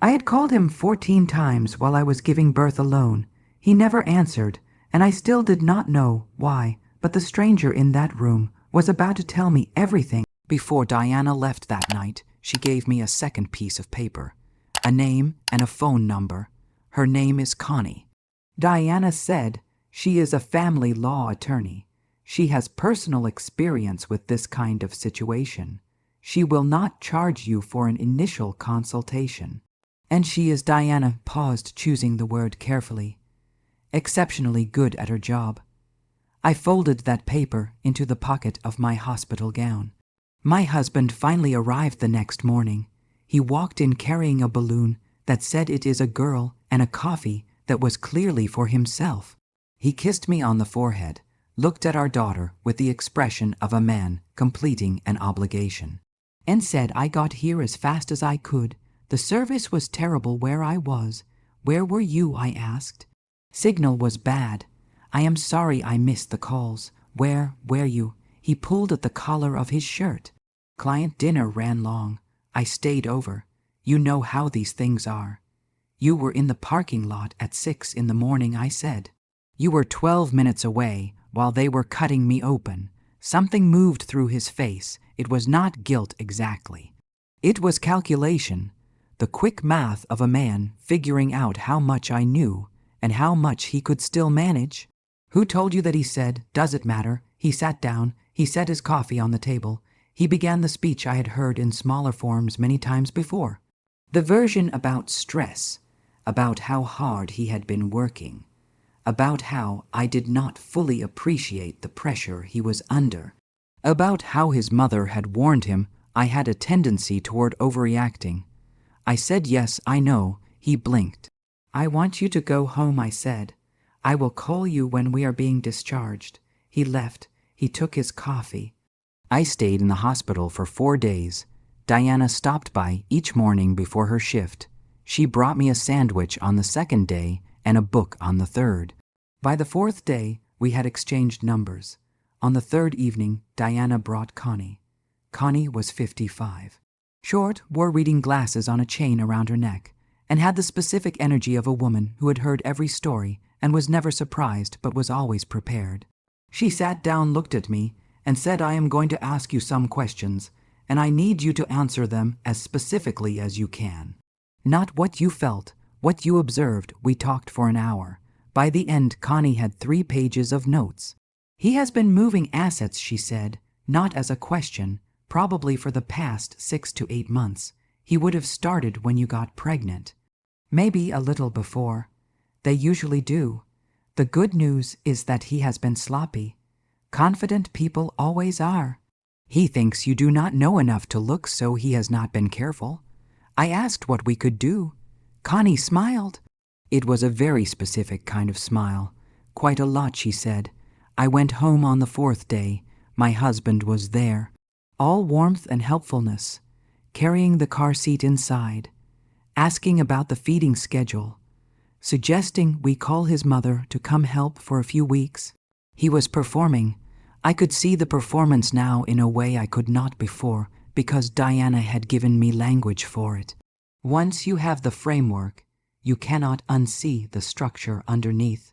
I had called him 14 times while I was giving birth alone. He never answered, and I still did not know why, but the stranger in that room was about to tell me everything. Before Diana left that night, she gave me a second piece of paper, a name and a phone number. Her name is Connie. Diana said she is a family law attorney. She has personal experience with this kind of situation. She will not charge you for an initial consultation. And she is, Diana paused, choosing the word carefully, exceptionally good at her job. I folded that paper into the pocket of my hospital gown. My husband finally arrived the next morning. He walked in carrying a balloon that said it is a girl and a coffee that was clearly for himself. He kissed me on the forehead, looked at our daughter with the expression of a man completing an obligation, and said I got here as fast as I could. The service was terrible where I was. Where were you? I asked. Signal was bad. I am sorry I missed the calls. Where were you? He pulled at the collar of his shirt. Client dinner ran long. I stayed over. You know how these things are. You were in the parking lot at 6 in the morning, I said. You were 12 minutes away while they were cutting me open. Something moved through his face. It was not guilt exactly. It was calculation, the quick math of a man figuring out how much I knew and how much he could still manage. Who told you that? He said. Does it matter? He sat down. He set his coffee on the table. He began the speech I had heard in smaller forms many times before. The version about stress, about how hard he had been working, about how I did not fully appreciate the pressure he was under, about how his mother had warned him I had a tendency toward overreacting. I said, yes, I know. He blinked. I want you to go home, I said. I will call you when we are being discharged. He left. He took his coffee. I stayed in the hospital for 4 days. Diana stopped by each morning before her shift. She brought me a sandwich on the second day and a book on the third. By the fourth day, we had exchanged numbers. On the third evening, Diana brought Connie. Connie was 55. Short, wore reading glasses on a chain around her neck, and had the specific energy of a woman who had heard every story and was never surprised but was always prepared. She sat down, looked at me, and said, I am going to ask you some questions, and I need you to answer them as specifically as you can. Not what you felt, what you observed. We talked for an hour. By the end, Connie had 3 pages of notes. He has been moving assets, she said, not as a question, probably for the past 6 to 8 months. He would have started when you got pregnant. Maybe a little before. They usually do. The good news is that he has been sloppy. Confident people always are. He thinks you do not know enough to look, so he has not been careful. I asked what we could do. Connie smiled. It was a very specific kind of smile. Quite a lot, she said. I went home on the 4th day. My husband was there. All warmth and helpfulness. Carrying the car seat inside. Asking about the feeding schedule. Suggesting we call his mother to come help for a few weeks. He was performing. I could see the performance now in a way I could not before, because Diana had given me language for it. Once you have the framework, you cannot unsee the structure underneath.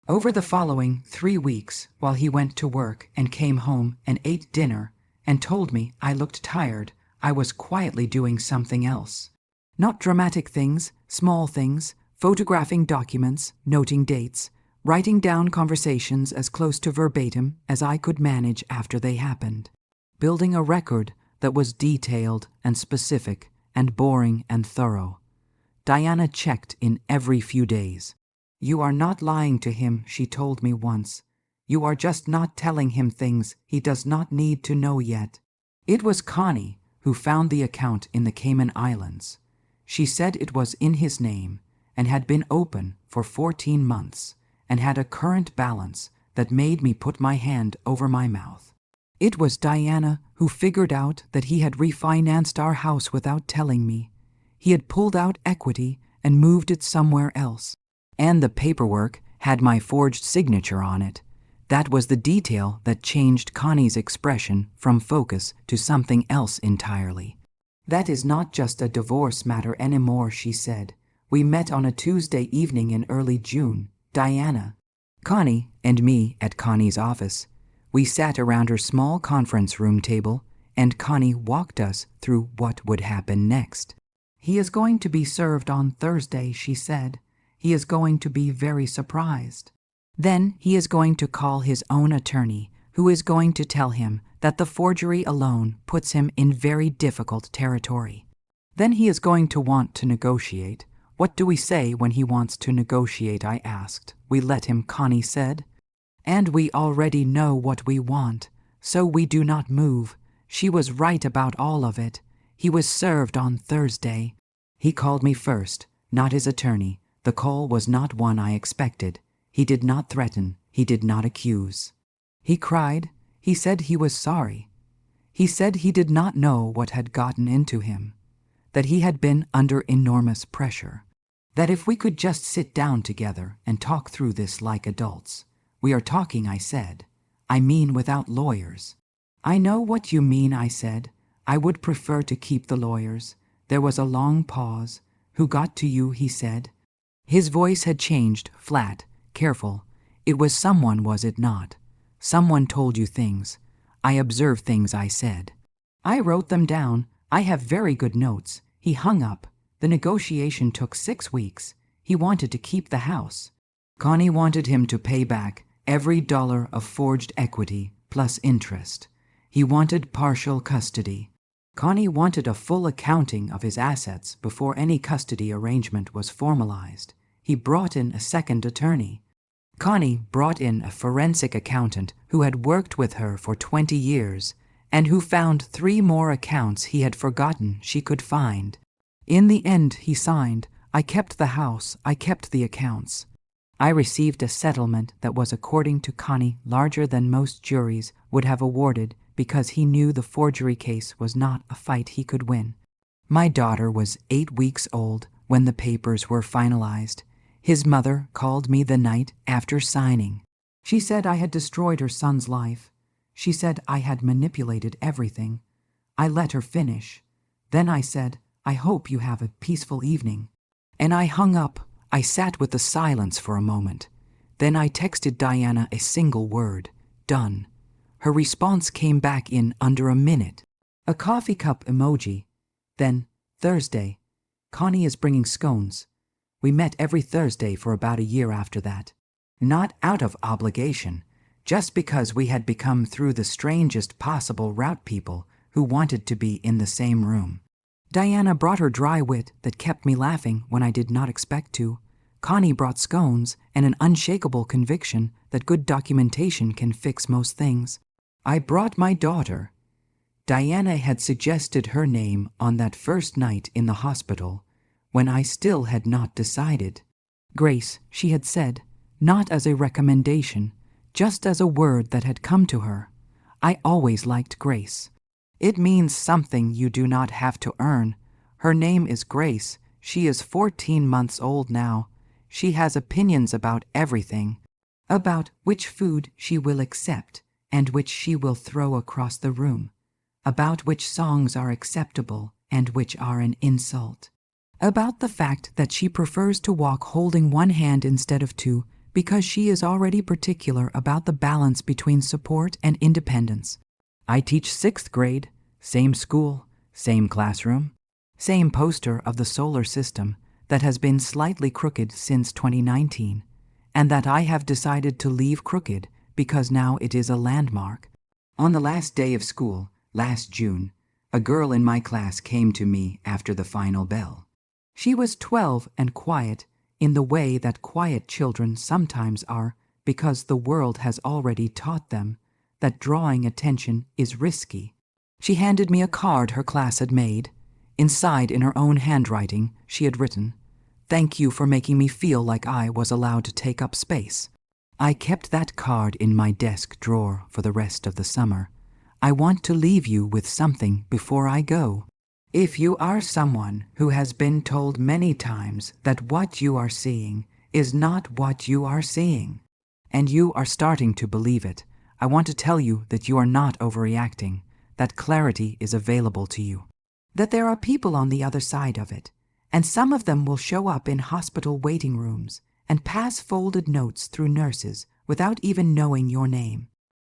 Over the following 3 weeks, while he went to work and came home and ate dinner and told me I looked tired, I was quietly doing something else. Not dramatic things, small things, photographing documents, noting dates, writing down conversations as close to verbatim as I could manage after they happened. Building a record that was detailed and specific and boring and thorough. Diana checked in every few days. You are not lying to him, she told me once. You are just not telling him things he does not need to know yet. It was Connie who found the account in the Cayman Islands. She said it was in his name and had been open for 14 months and had a current balance that made me put my hand over my mouth. It was Diana who figured out that he had refinanced our house without telling me. He had pulled out equity and moved it somewhere else. And the paperwork had my forged signature on it. That was the detail that changed Connie's expression from focus to something else entirely. That is not just a divorce matter anymore, she said. We met on a Tuesday evening in early June, Diana, Connie, and me at Connie's office. We sat around her small conference room table, and Connie walked us through what would happen next. He is going to be served on Thursday, she said. He is going to be very surprised. Then he is going to call his own attorney, who is going to tell him that the forgery alone puts him in very difficult territory. Then he is going to want to negotiate. What do we say when he wants to negotiate? I asked. We let him, Connie said. And we already know what we want, so we do not move. She was right about all of it. He was served on Thursday. He called me first, not his attorney. The call was not one I expected. He did not threaten. He did not accuse. He cried. He said he was sorry. He said he did not know what had gotten into him, that he had been under enormous pressure, that if we could just sit down together and talk through this like adults. We are talking, I said. I mean without lawyers. I know what you mean, I said. I would prefer to keep the lawyers. There was a long pause. Who got to you, he said. His voice had changed, flat, careful. It was someone, was it not? Someone told you things. I observed things, I said. I wrote them down. I have very good notes. He hung up. The negotiation took 6 weeks. He wanted to keep the house. Connie wanted him to pay back every dollar of forged equity plus interest. He wanted partial custody. Connie wanted a full accounting of his assets before any custody arrangement was formalized. He brought in a second attorney. Connie brought in a forensic accountant who had worked with her for 20 years and who found 3 more accounts he had forgotten she could find. In the end, he signed. I kept the house. I kept the accounts. I received a settlement that was, according to Connie, larger than most juries would have awarded because he knew the forgery case was not a fight he could win. My daughter was 8 weeks old when the papers were finalized. His mother called me the night after signing. She said I had destroyed her son's life. She said I had manipulated everything. I let her finish. Then I said, I hope you have a peaceful evening. And I hung up. I sat with the silence for a moment. Then I texted Diana a single word, done. Her response came back in under a minute. A coffee cup emoji. Then, Thursday. Connie is bringing scones. We met every Thursday for about a year after that. Not out of obligation, just because we had become through the strangest possible route people who wanted to be in the same room. Diana brought her dry wit that kept me laughing when I did not expect to. Connie brought scones and an unshakable conviction that good documentation can fix most things. I brought my daughter. Diana had suggested her name on that first night in the hospital, when I still had not decided. Grace, she had said, not as a recommendation, just as a word that had come to her. I always liked Grace. It means something you do not have to earn. Her name is Grace. She is 14 months old now. She has opinions about everything, about which food she will accept and which she will throw across the room, about which songs are acceptable and which are an insult, about the fact that she prefers to walk holding one hand instead of 2 because she is already particular about the balance between support and independence. I teach 6th grade, same school, same classroom, same poster of the solar system that has been slightly crooked since 2019, and that I have decided to leave crooked because now it is a landmark. On the last day of school, last June, a girl in my class came to me after the final bell. She was 12 and quiet in the way that quiet children sometimes are because the world has already taught them that drawing attention is risky. She handed me a card her class had made. Inside, in her own handwriting, she had written, "Thank you for making me feel like I was allowed to take up space." I kept that card in my desk drawer for the rest of the summer. I want to leave you with something before I go. If you are someone who has been told many times that what you are seeing is not what you are seeing, and you are starting to believe it, I want to tell you that you are not overreacting, that clarity is available to you. that there are people on the other side of it, and some of them will show up in hospital waiting rooms and pass folded notes through nurses without even knowing your name.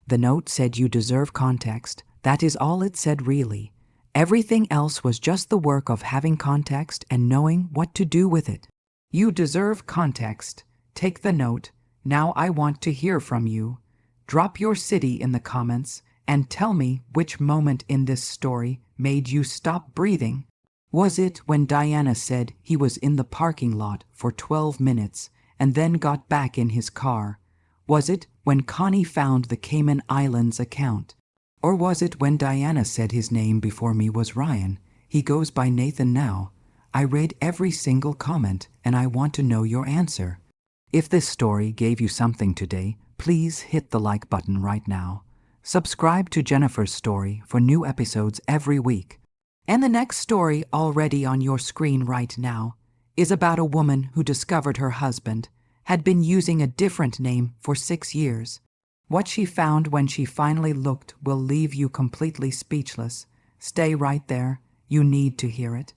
The note said you deserve context. That is all it said, really. Everything else was just the work of having context and knowing what to do with it. You deserve context. Take the note. Now I want to hear from you. Drop your city in the comments and tell me which moment in this story made you stop breathing. Was it when Diana said he was in the parking lot for 12 minutes and then got back in his car? Was it when Connie found the Cayman Islands account? Or was it when Diana said his name before me was Ryan? He goes by Nathan now. I read every single comment and I want to know your answer. If this story gave you something today, please hit the like button right now. Subscribe to Jennifer's Story for new episodes every week. And the next story, already on your screen right now, is about a woman who discovered her husband had been using a different name for 6 years. What she found when she finally looked will leave you completely speechless. Stay right there. You need to hear it.